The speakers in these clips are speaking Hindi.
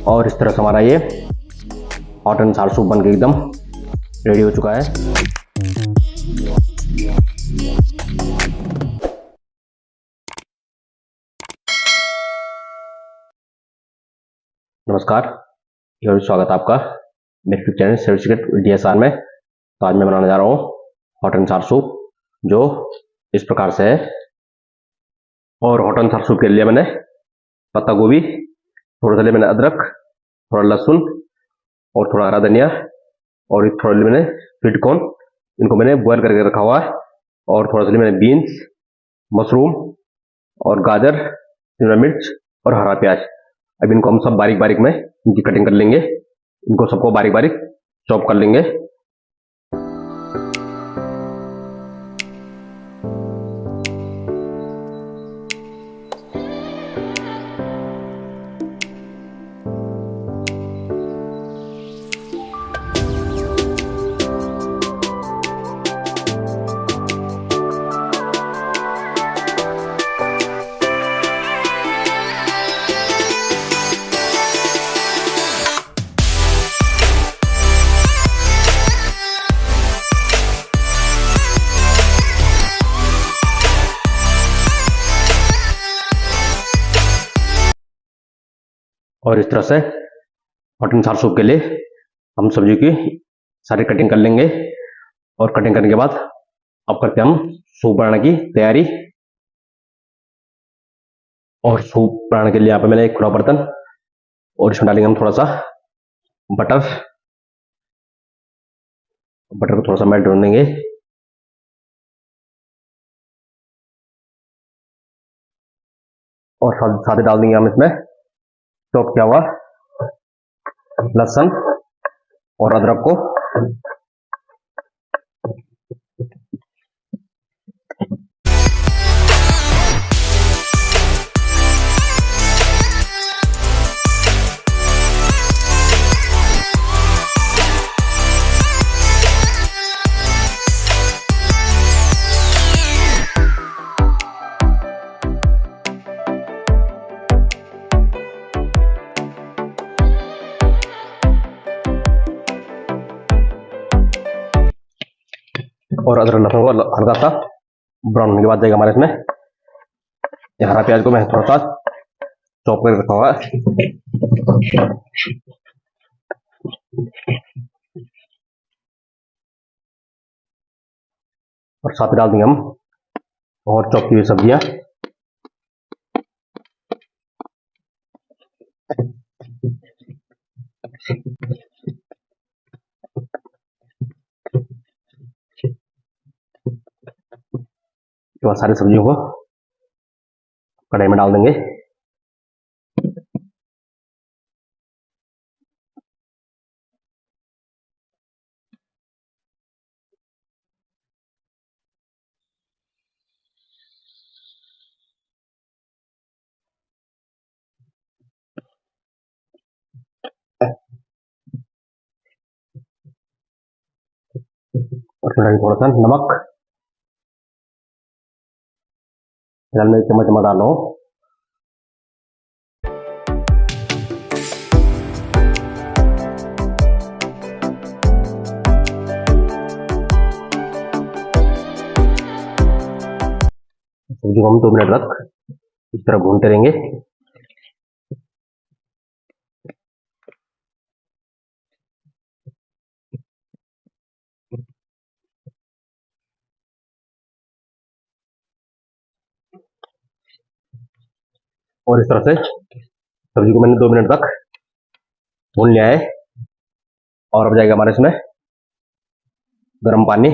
और इस तरह से हमारा ये हॉट एंड सार सूप बन के एकदम रेडी हो चुका है। नमस्कार, स्वागत है आपका मेरे यूट्यूब चैनल सर्टिफिकेट DSR में। तो आज मैं बनाने जा रहा हूँ हॉट एंड सार सूप, जो इस प्रकार से है। और हॉट एंड सार सूप के लिए मैंने पत्ता गोभी, थोड़ा सा मैंने अदरक, थोड़ा लहसुन और थोड़ा हरा धनिया और थोड़ा मैंने स्वीट कॉर्न, इनको मैंने बॉयल करके रखा हुआ है। और थोड़ा सा मैंने बीन्स, मशरूम और गाजर, शिमला मिर्च और हरा प्याज। अब इनको हम सब बारीक बारीक में इनकी कटिंग कर लेंगे। इनको सबको बारीक बारीक चॉप कर लेंगे। और इस तरह से हॉट एंड सार सूप के लिए हम सब्जी की सारी कटिंग कर लेंगे। और कटिंग करने के बाद अब करते हैं हम सूप बनाने की तैयारी। और सूप बनाने के लिए यहाँ पे मैंने एक खुला बर्तन, और इसमें डालेंगे हम थोड़ा सा बटर। बटर को थोड़ा सा मेल्ट होने देंगे। और साथ ही डाल देंगे हम इसमें चॉप किया हुआ लहसुन और अदरक को। और अदरक लहसुन को हल्का सा ब्राउन होने के बाद जाएगा हमारे इसमें हरा प्याज को मैं थोड़ा सा चॉप करके रखा हुआ है। और साथ में डाल देंगे हम और चॉप की हुई सब्जियां। तो सारी सब्जियों को कढ़ाई में डाल देंगे। और फिर थोड़ा सा नमक, फिलहाल मैं 1 चम्मच नमक डाल रहा हूँ। सब्जी को हम 2 मिनट तक इस तरह भूनते रहेंगे। और इस तरह से सब्जी को मैंने 2 मिनट तक भून लिया है। और अब जाएगा हमारे इसमें गर्म पानी।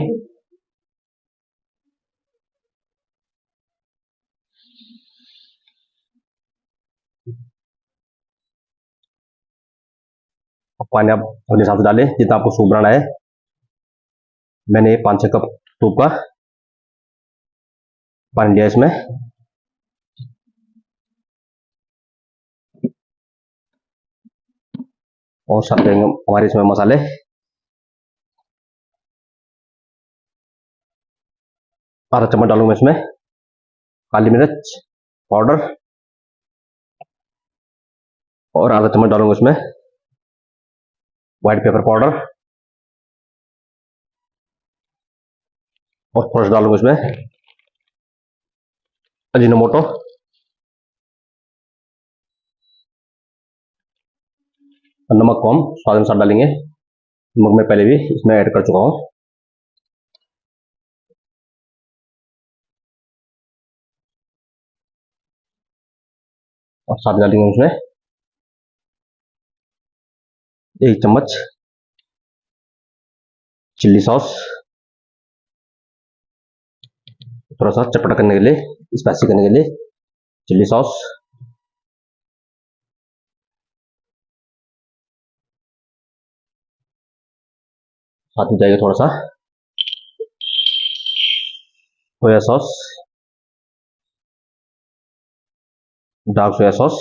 पानी आप अपने हिसाब से डालें जितना आपको सूप बनाना है। मैंने 5-6 कप सूप का पानी लिया इसमें। और साथ देंगे हमारे इसमें मसाले। आधा चम्मच डालूंगा इसमें काली मिर्च पाउडर, और आधा चम्मच डालूंगा इसमें व्हाइट पेपर पाउडर और थोड़ा सा डालूंगा इसमें अजीनोमोटो और नमक को हम स्वाद अनुसार डालेंगे। नमक मैं पहले भी इसमें ऐड कर चुका हूँ। और साथ डालेंगे उसमें 1 चम्मच चिल्ली सॉस, थोड़ा सा चटपटा करने के लिए, स्पाइसी करने के लिए चिल्ली सॉस। साथ में जाएगा थोड़ा सा soya sauce, dark soya sauce,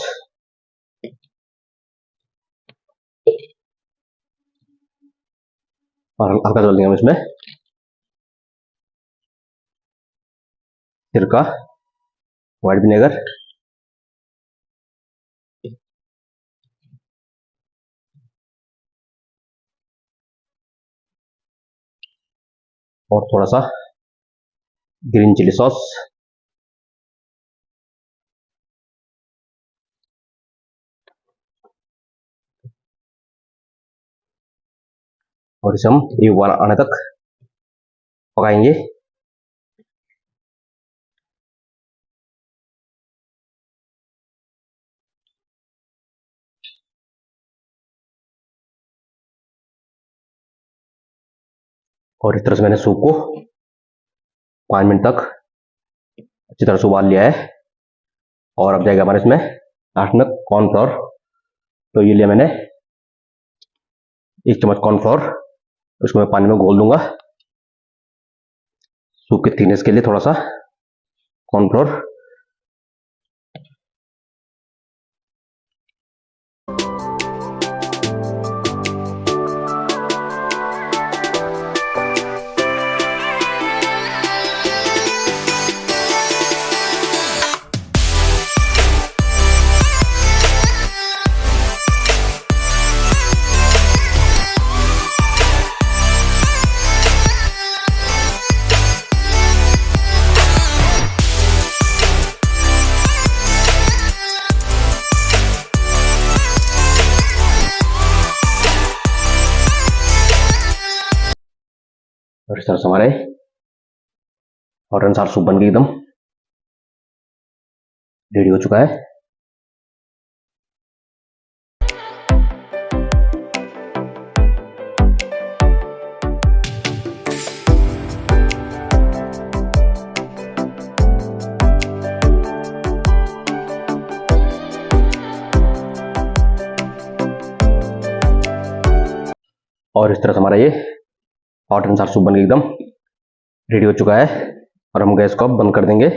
और हल्का डाल देंगे हम इसमें सिरका, व्हाइट विनेगर और थोड़ा सा ग्रीन चिली सॉस। और इसे हम एक उबाल आने तक पकाएंगे। और इस तरह से मैंने सूप को 5 मिनट तक अच्छी तरह से उबाल लिया है। और अब जाएगा हमारे इसमें लास्ट में कॉर्नफ्लोर। तो ये लिया मैंने 1 चम्मच कॉर्नफ्लोर, उसको मैं पानी में घोल दूंगा। सूप के थिकनेस के लिए थोड़ा सा कॉर्नफ्लोर। और इस तरह से हमारे हॉट एंड सार सूप बन के एकदम रेडी हो चुका है। और इस तरह से हमारा ये हॉट एंड सार सूप बन के एकदम रेडी हो चुका है। और हम गैस को अब बंद कर देंगे।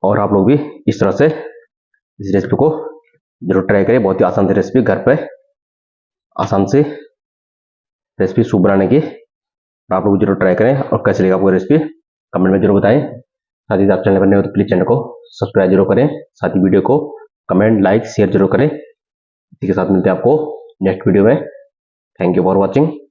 और आप लोग भी इस तरह से इस रेसिपी को जरूर ट्राई करें। बहुत ही आसान सी रेसिपी, घर पे आसान से रेसिपी सूप बनाने की। आप लोग जरूर ट्राई करें और कैसे लगा आपको रेसिपी कमेंट में जरूर बताएं। साथ ही आप चैनल पर नए हो तो प्लीज चैनल को सब्सक्राइब जरूर करें। साथ ही वीडियो को कमेंट लाइक शेयर जरूर करें। इसी के साथ मिलते हैं आपको नेक्स्ट वीडियो में। Thank you for watching.